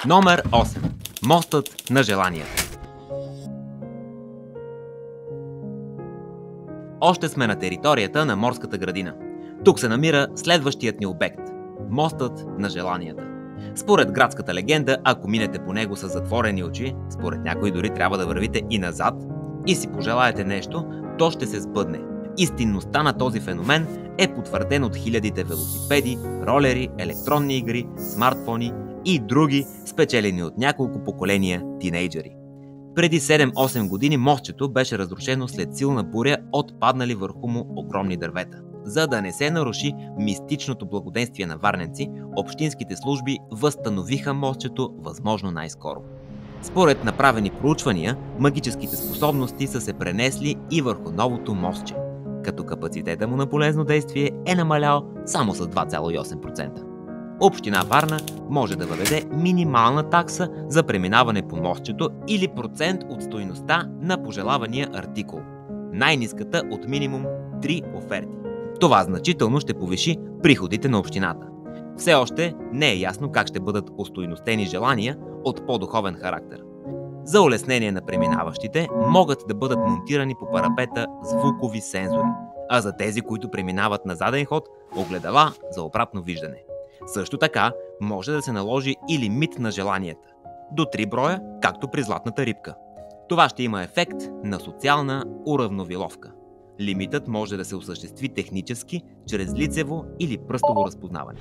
Номер 8. Мостът на желанията. Още сме на територията на морската градина. Тук се намира следващият ни обект – Мостът на желанията. Според градската легенда, ако минете по него с затворени очи, според някои дори трябва да вървите и назад, и си пожелаете нещо, то ще се сбъдне. Истинността на този феномен е потвърден от хилядите велосипеди, ролери, електронни игри, смартфони и други, спечелени от няколко поколения тинейджери. Преди 7-8 години мостчето беше разрушено след силна буря от паднали върху му огромни дървета. За да не се наруши мистичното благоденствие на варненци, общинските служби възстановиха мостчето възможно най-скоро. Според направени проучвания, магическите способности са се пренесли и върху новото мостче, като капацитета му на полезно действие е намалял само с 2,8%. Община Варна може да въведе минимална такса за преминаване по мостчето или процент от стойността на пожелавания артикул, най-ниската от минимум 3 оферти. Това значително ще повиши приходите на общината. Все още не е ясно как ще бъдат остойностени желания от по-духовен характер. За улеснение на преминаващите могат да бъдат монтирани по парапета звукови сензори, а за тези, които преминават на заден ход, огледала за обратно виждане. Също така може да се наложи и лимит на желанията – до 3 броя, както при златната рибка. Това ще има ефект на социална уравновиловка. Лимитът може да се осъществи технически, чрез лицево или пръстово разпознаване.